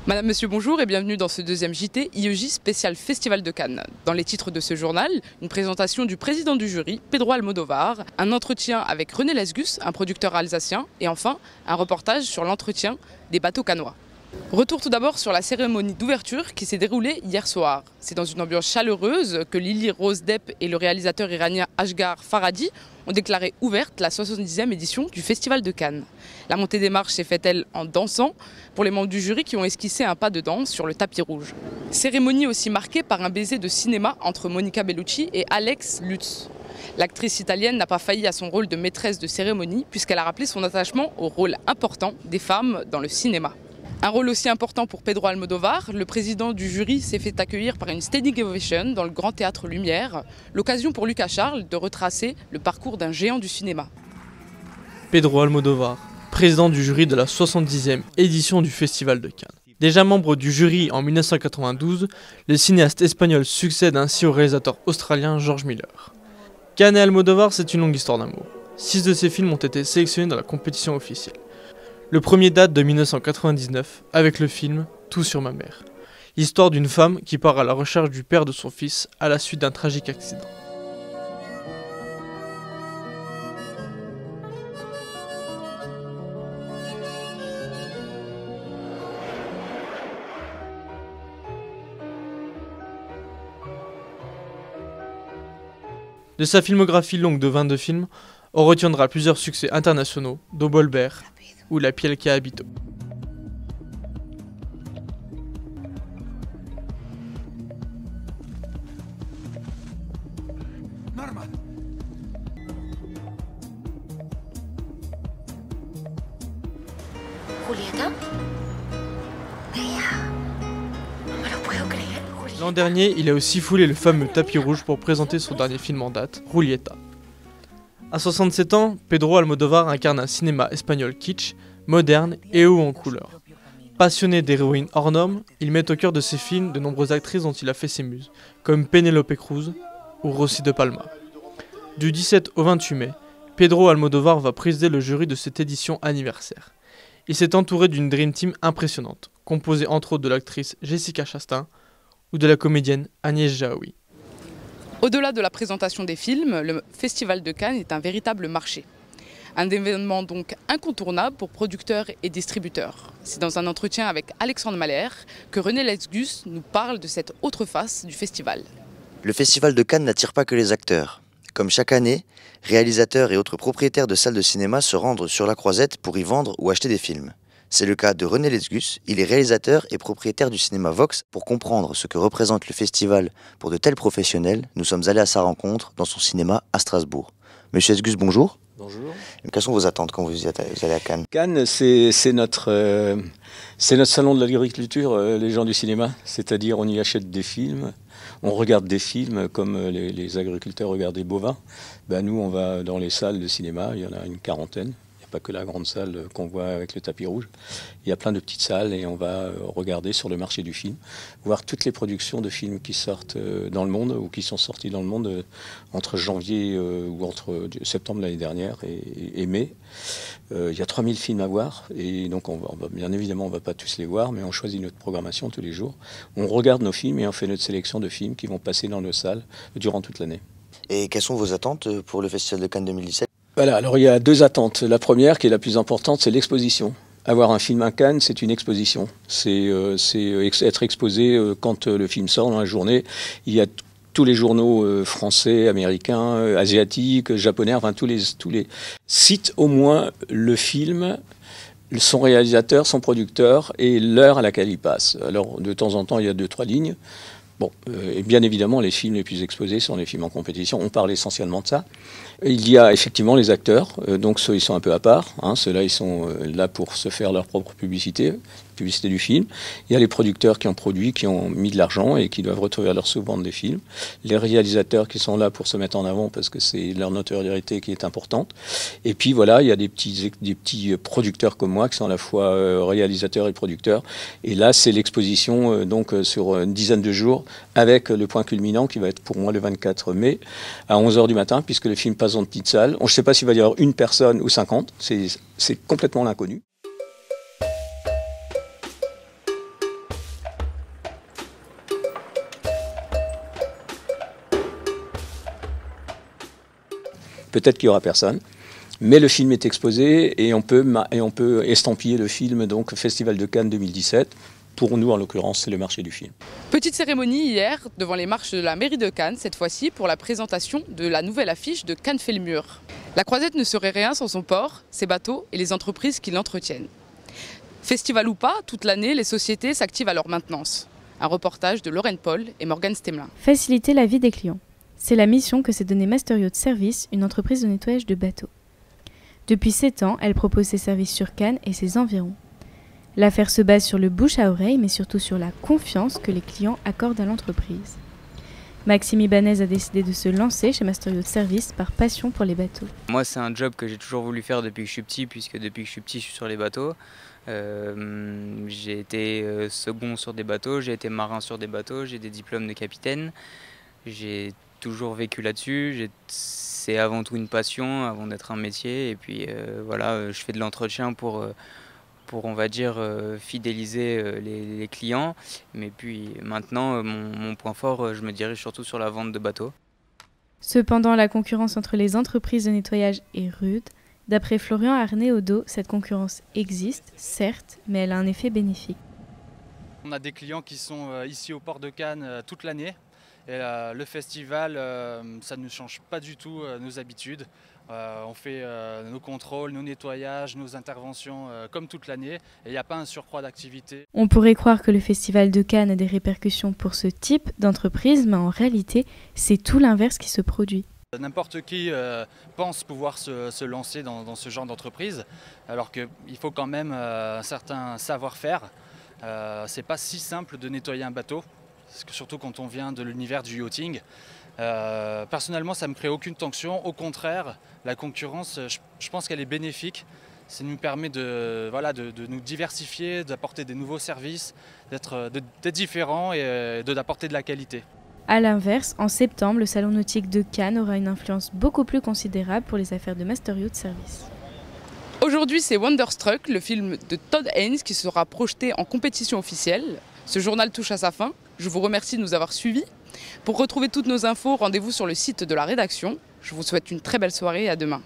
Madame, Monsieur, bonjour et bienvenue dans ce deuxième JT IEJ spécial Festival de Cannes. Dans les titres de ce journal, une présentation du président du jury, Pedro Almodóvar, un entretien avec René Lesgus, un producteur alsacien, et enfin un reportage sur l'entretien des bateaux cannois. Retour tout d'abord sur la cérémonie d'ouverture qui s'est déroulée hier soir. C'est dans une ambiance chaleureuse que Lili Rose Depp et le réalisateur iranien Asghar Farhadi ont déclaré ouverte la 70e édition du Festival de Cannes. La montée des marches s'est faite, elle, en dansant, pour les membres du jury qui ont esquissé un pas de danse sur le tapis rouge. Cérémonie aussi marquée par un baiser de cinéma entre Monica Bellucci et Alex Lutz. L'actrice italienne n'a pas failli à son rôle de maîtresse de cérémonie puisqu'elle a rappelé son attachement au rôle important des femmes dans le cinéma. Un rôle aussi important pour Pedro Almodóvar, le président du jury s'est fait accueillir par une standing ovation dans le Grand Théâtre Lumière, l'occasion pour Lucas Charles de retracer le parcours d'un géant du cinéma. Pedro Almodóvar, président du jury de la 70e édition du Festival de Cannes. Déjà membre du jury en 1992, le cinéaste espagnol succède ainsi au réalisateur australien George Miller. Cannes et Almodóvar, c'est une longue histoire d'amour. 6 de ses films ont été sélectionnés dans la compétition officielle. Le premier date de 1999 avec le film Tout sur ma mère, l'histoire d'une femme qui part à la recherche du père de son fils à la suite d'un tragique accident. De sa filmographie longue de 22 films, on retiendra plusieurs succès internationaux, dont Bolbert ou La Piel que habito. Julieta. No me lo puedo creer. L'an dernier, il a aussi foulé le fameux tapis rouge pour présenter son dernier film en date, Julieta. À 67 ans, Pedro Almodóvar incarne un cinéma espagnol kitsch, moderne et haut en couleur. Passionné d'héroïnes hors normes, il met au cœur de ses films de nombreuses actrices dont il a fait ses muses, comme Penélope Cruz ou Rosy de Palma. Du 17 au 28 mai, Pedro Almodóvar va présider le jury de cette édition anniversaire. Il s'est entouré d'une dream team impressionnante, composée entre autres de l'actrice Jessica Chastain ou de la comédienne Agnès Jaoui. Au-delà de la présentation des films, le Festival de Cannes est un véritable marché. Un événement donc incontournable pour producteurs et distributeurs. C'est dans un entretien avec Alexandre Mahler que René Lesgus nous parle de cette autre face du festival. Le Festival de Cannes n'attire pas que les acteurs. Comme chaque année, réalisateurs et autres propriétaires de salles de cinéma se rendent sur la Croisette pour y vendre ou acheter des films. C'est le cas de René Lesgus, il est réalisateur et propriétaire du cinéma Vox. Pour comprendre ce que représente le festival pour de tels professionnels, nous sommes allés à sa rencontre dans son cinéma à Strasbourg. Monsieur Lesgus, bonjour. Bonjour. Quelles sont vos attentes quand vous allez à Cannes? Cannes, c'est notre salon de l'agriculture, les gens du cinéma. C'est-à-dire, on y achète des films, on regarde des films comme les agriculteurs regardent des bovins. Ben, nous, on va dans les salles de cinéma, il y en a une quarantaine. Pas que la grande salle qu'on voit avec le tapis rouge. Il y a plein de petites salles et on va regarder sur le marché du film, voir toutes les productions de films qui sortent dans le monde ou qui sont sortis dans le monde entre janvier ou entre septembre l'année dernière et mai. Il y a 3000 films à voir et donc bien évidemment on ne va pas tous les voir, mais on choisit notre programmation tous les jours. On regarde nos films et on fait notre sélection de films qui vont passer dans nos salles durant toute l'année. Et quelles sont vos attentes pour le Festival de Cannes 2017? Voilà, alors il y a deux attentes. La première, qui est la plus importante, c'est l'exposition. Avoir un film à Cannes, c'est une exposition. C'est être exposé quand le film sort dans la journée. Il y a tous les journaux français, américains, asiatiques, japonais, enfin tous les citent au moins le film, son réalisateur, son producteur et l'heure à laquelle il passe. Alors de temps en temps, il y a 2-3 lignes. Bon, et bien évidemment, les films les plus exposés sont les films en compétition. On parle essentiellement de ça. Il y a effectivement les acteurs, donc ceux ils sont un peu à part. Ceux-là, ils sont là pour se faire leur propre publicité du film. Il y a les producteurs qui ont produit, qui ont mis de l'argent et qui doivent retrouver leur sous-vente des films. Les réalisateurs qui sont là pour se mettre en avant parce que c'est leur notoriété qui est importante. Et puis voilà, il y a des petits producteurs comme moi qui sont à la fois réalisateurs et producteurs. Et là, c'est l'exposition donc sur une dizaine de jours avec le point culminant qui va être pour moi le 24 mai à 11h du matin puisque le film passe dans une petite salle. Je ne sais pas s'il va y avoir une personne ou 50, c'est complètement l'inconnu. peut-être qu'il n'y aura personne. Mais le film est exposé et on peut estampiller le film, donc Festival de Cannes 2017. Pour nous, en l'occurrence, c'est le marché du film. Petite cérémonie hier devant les marches de la mairie de Cannes, cette fois-ci pour la présentation de la nouvelle affiche de Cannes fait le mur. La Croisette ne serait rien sans son port, ses bateaux et les entreprises qui l'entretiennent. Festival ou pas, toute l'année, les sociétés s'activent à leur maintenance. Un reportage de Lorraine Paul et Morgane Stemelin. Faciliter la vie des clients. C'est la mission que s'est donnée Master Yacht Service, une entreprise de nettoyage de bateaux. Depuis 7 ans, elle propose ses services sur Cannes et ses environs. L'affaire se base sur le bouche à oreille, mais surtout sur la confiance que les clients accordent à l'entreprise. Maxime Ibanez a décidé de se lancer chez Master Yacht Service par passion pour les bateaux. Moi, c'est un job que j'ai toujours voulu faire depuis que je suis petit, puisque depuis que je suis petit, je suis sur les bateaux. J'ai été second sur des bateaux, j'ai été marin sur des bateaux, j'ai des diplômes de capitaine. J'ai toujours vécu là-dessus. C'est avant tout une passion, avant d'être un métier. Et puis voilà, je fais de l'entretien pour on va dire, fidéliser les clients. Mais puis maintenant, mon point fort, je me dirige surtout sur la vente de bateaux. Cependant, la concurrence entre les entreprises de nettoyage est rude. D'après Florian Arnaud-Odo, cette concurrence existe, certes, mais elle a un effet bénéfique. On a des clients qui sont ici au port de Cannes toute l'année. Et le festival, ça ne change pas du tout nos habitudes. On fait nos contrôles, nos nettoyages, nos interventions comme toute l'année. Et il n'y a pas un surcroît d'activité. On pourrait croire que le festival de Cannes a des répercussions pour ce type d'entreprise, mais en réalité, c'est tout l'inverse qui se produit. N'importe qui pense pouvoir se lancer dans ce genre d'entreprise, alors qu'il faut quand même un certain savoir-faire. C'est pas si simple de nettoyer un bateau, surtout quand on vient de l'univers du yachting. Personnellement, ça ne me crée aucune tension. Au contraire, la concurrence, je pense qu'elle est bénéfique. Ça nous permet de nous diversifier, d'apporter des nouveaux services, d'être différents et d'apporter de la qualité. A l'inverse, en septembre, le salon nautique de Cannes aura une influence beaucoup plus considérable pour les affaires de Master Yacht Service. Aujourd'hui, c'est Wonderstruck, le film de Todd Haynes, qui sera projeté en compétition officielle. Ce journal touche à sa fin. Je vous remercie de nous avoir suivis. Pour retrouver toutes nos infos, rendez-vous sur le site de la rédaction. Je vous souhaite une très belle soirée et à demain.